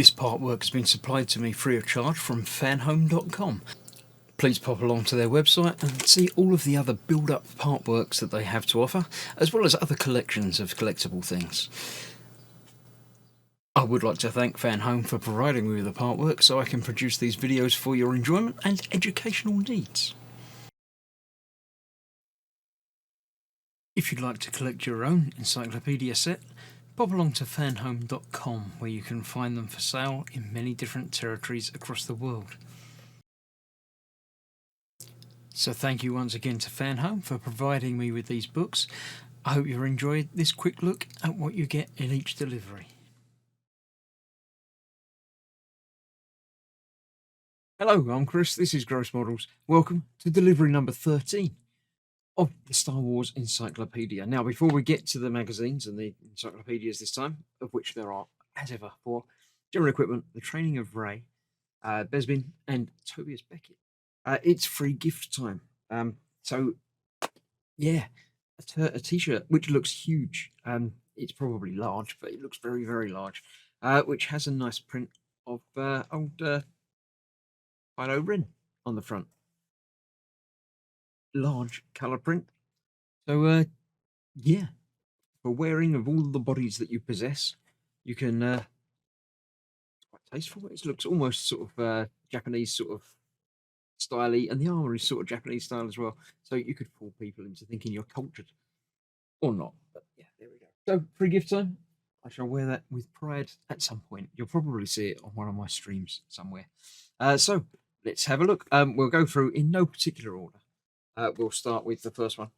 This artwork has been supplied to me free of charge from Fanhome.com. Please pop along to their website and see all of the other build-up artworks that they have to offer, as well as other collections of collectible things. I would like to thank Fanhome for providing me with the artwork so I can produce these videos for your enjoyment and educational needs. If you'd like to collect your own Encyclopedias set, pop along to fanhome.com where you can find them for sale in many different territories across the world. So thank you once again to Fanhome for providing me with these books. I hope you enjoyed this quick look at what you get in each delivery. Hello, I'm Chris, this is Gross Models. Welcome to delivery number 13 of the Star Wars Encyclopedia. Now, before we get to the magazines and the encyclopedias this time, of which there are, as ever, for general equipment, the training of Rey, Besbian, and Tobias Beckett, it's free gift time. So, yeah, a t-shirt which looks huge. It's probably large, but it looks very, very large, which has a nice print of old Kylo Ren on the front. Large colour print. So, yeah, for wearing of all the bodies that you possess, you can. It's quite tasteful. It looks almost sort of Japanese sort of styly, and the armour is sort of Japanese style as well. So you could fool people into thinking you're cultured, or not. But yeah, there we go. So free gift time. I shall wear that with pride at some point. You'll probably see it on one of my streams somewhere. So let's have a look. We'll go through in no particular order. We'll start with the first one,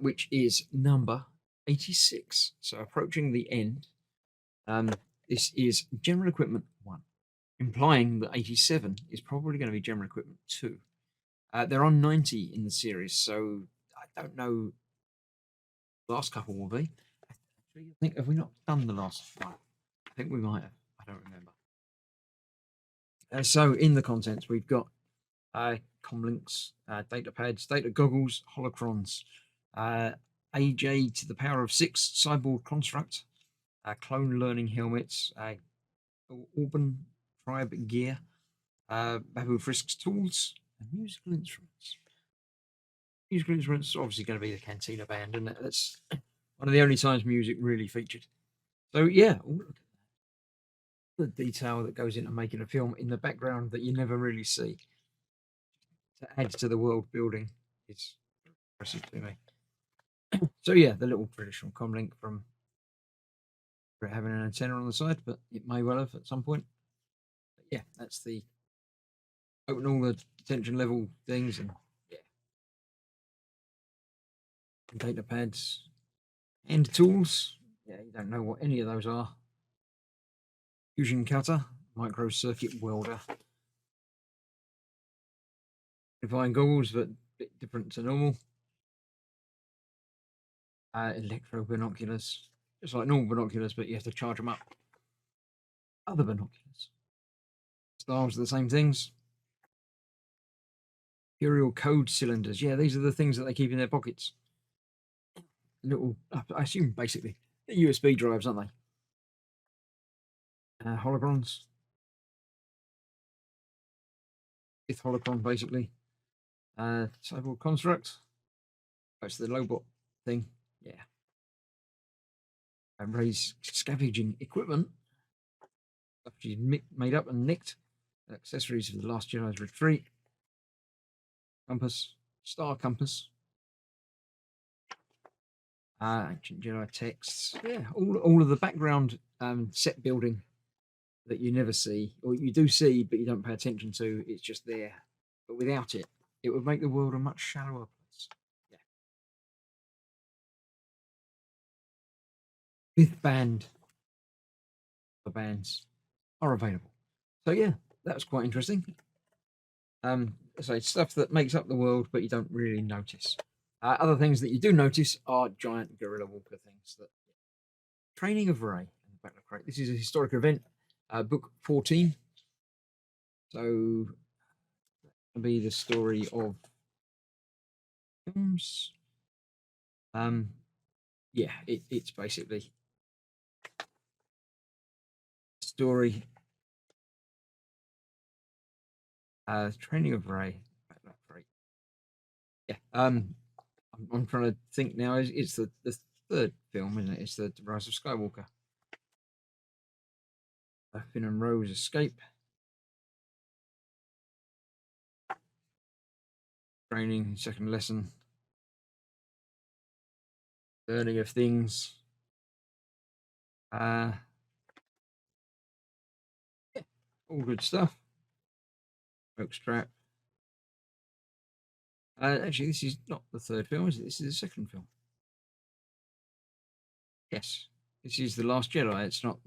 which is number 86. So approaching the end. This is General Equipment 1, implying that 87 is probably going to be General Equipment 2. There are 90 in the series, so I don't know the last couple will be. Actually, I think, have we not done the last one? I think we might have. I don't remember. So in the contents, we've got comlinks, data pads, data goggles, holocrons, AJ to the power of 6 cyborg construct, clone learning helmets, Auburn tribe gear, Babu Frisk's tools, and musical instruments. Musical instruments obviously going to be the Cantina band, and that's one of the only times music really featured. So yeah, the detail that goes into making a film in the background that you never really see to add to the world building is impressive to me. So yeah, the little traditional comlink from having an antenna on the side, but it may well have at some point. But yeah, that's the open all the detention level things, and yeah, data pads and tools. Yeah, you don't know what any of those are. Fusion cutter, micro circuit welder, divine goggles, but a bit different to normal. Electro binoculars, just like normal binoculars, but you have to charge them up. Other binoculars, styles are the same things. Imperial code cylinders, yeah, these are the things that they keep in their pockets. Little, I assume basically USB drives, aren't they? Hologrons, fifth holocron basically. Cyborg construct. That's the Lobot thing, yeah. And Rey's scavenging equipment. Stuff she's made up and nicked. Accessories for the Last Jedi's retreat. Compass, star compass. Ancient Jedi texts. Yeah, all of the background set building that you never see, or you do see but you don't pay attention to. It's just there, but without it, it would make the world a much shallower place. Yeah. Fifth band. The bands are available. So yeah, that was quite interesting. So stuff that makes up the world, but you don't really notice. Other things that you do notice are giant gorilla walker things. That training of Rey. This is a historic event, book 14. So that'll be the story of films. Yeah, it's basically a story Training of Rey. Rey. Yeah. I'm trying to think now. It's the third film, isn't it? It's the Rise of Skywalker. Finn and Rose escape. Training, second lesson. Learning of things. Uh, yeah, all good stuff. Smoke strap. Actually, this is not the third film, is it? This is the second film. Yes, this is the Last Jedi. It's not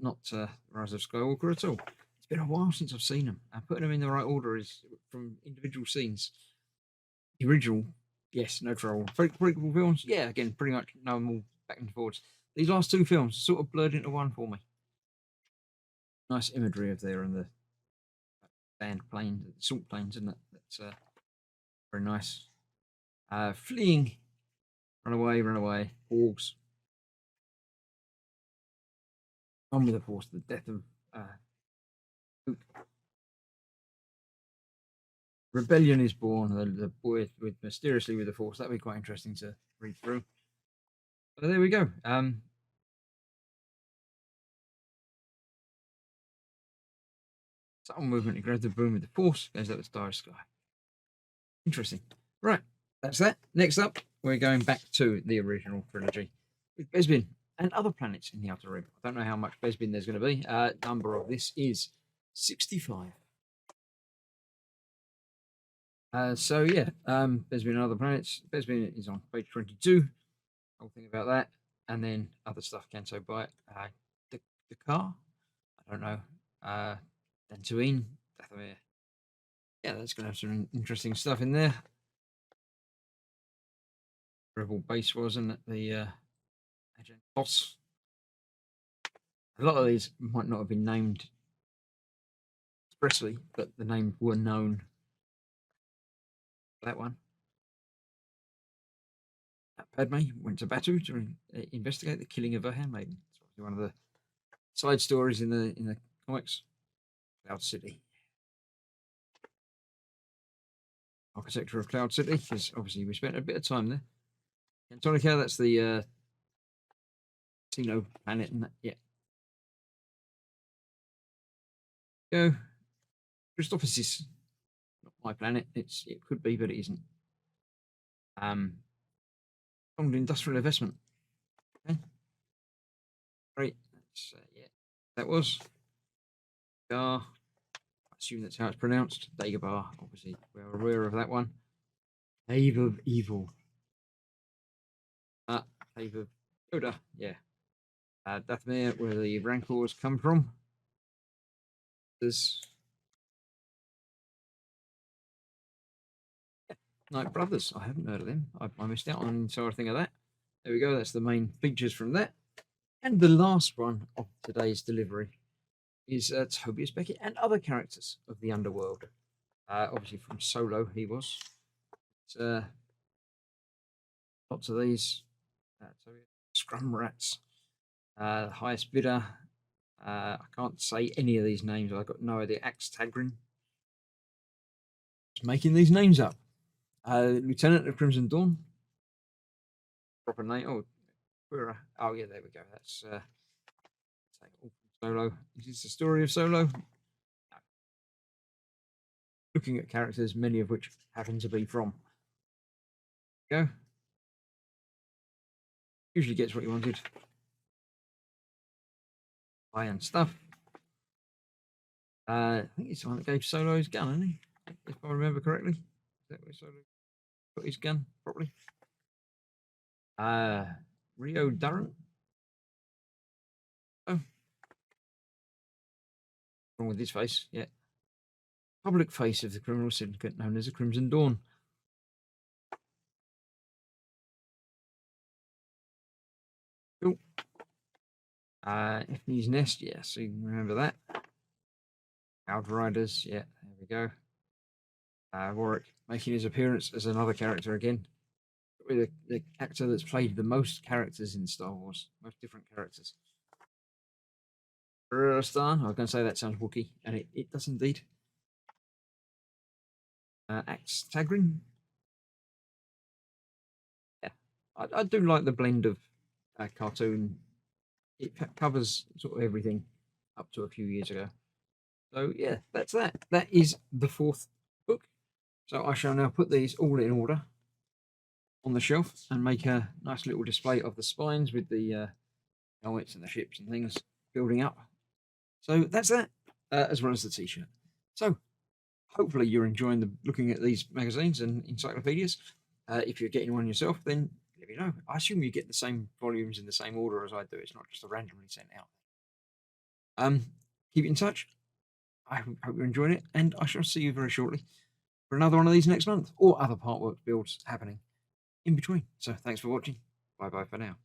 Rise of Skywalker at all. It's been a while since I've seen them. And putting them in the right order is from individual scenes. The original, yes, no trouble. Prequel films, yeah, again, pretty much know them all back and forwards. These last two films sort of blurred into one for me. Nice imagery of there and the band planes, the salt planes, isn't it? That's very nice. Fleeing, run away, orgs. On with the Force, the death of Luke. Rebellion is born. The boy with mysteriously with the Force. That'd be quite interesting to read through. But there we go. Subtle movement. He grabs the boom with the Force. Goes up the starry sky. Interesting. Right. That's that. Next up, we're going back to the original trilogy with Besbian and other planets in the Outer Rim. I don't know how much Besbian there's going to be. Number of this is 65. So yeah, Besbian and other planets. Besbian is on page 22. Whole thing about that, and then other stuff. Canto Bite, the car. I don't know. Dantooine, Dathomir. Yeah, that's going to have some interesting stuff in there. Rebel base wasn't it? The Agent Boss. A lot of these might not have been named expressly, but the names were known. That one. Padme went to Batu to investigate the killing of her handmaiden. It's one of the side stories in the comics. Cloud City. Architecture of Cloud City, because obviously we spent a bit of time there. Antonica, that's the Tino planet, and that, yeah. Go. Christophsis, not my planet. It could be, but it isn't. Strong industrial investment. Okay, great. That's yeah. That was. I assume that's how it's pronounced. Dagobah, obviously, we're aware of that one. Cave of Evil. Cave of Yoda, yeah. Dathomir, where the Rancors come from. There's Night Brothers. I haven't heard of them. I missed out on an entire thing of that. There we go. That's the main features from that. And the last one of today's delivery is Tobias Beckett and other characters of the underworld. Obviously from Solo, he was. Lots of these. Scrum Rats. Highest Bidder. I can't say any of these names. I've got no idea. Axe Tagrin. Just making these names up. Lieutenant of Crimson Dawn. Proper name. Oh, oh yeah, there we go. That's Solo. Is this the story of Solo? No. Looking at characters, many of which happen to be from. Go. Usually gets what you wanted. Iron stuff. I think it's the one that gave Solo his gun, isn't he? If I remember correctly. Is that where Solo got his gun properly? Rio Durant. Oh. Wrong with his face, yeah. Public face of the criminal syndicate known as the Crimson Dawn. Cool. Ethne's Nest, yeah, so you can remember that. Outriders, yeah, there we go. Warwick making his appearance as another character again. With the actor that's played the most characters in Star Wars, most different characters. Star, I was going to say that sounds Wookiee, and it does indeed. Axe Tagrin. Yeah, I do like the blend of cartoon. It covers sort of everything up to a few years ago. So yeah, that's that. That is the fourth book. So I shall now put these all in order on the shelf and make a nice little display of the spines with the helmets and the ships and things building up. So that's that, as well as the t-shirt. So hopefully you're enjoying looking at these magazines and encyclopedias. If you're getting one yourself, then let me know. I assume you get the same volumes in the same order as I do. It's not just a randomly sent out. Keep in touch. I hope you're enjoying it, and I shall see you very shortly for another one of these next month, or other partwork builds happening in between. So thanks for watching. Bye bye for now.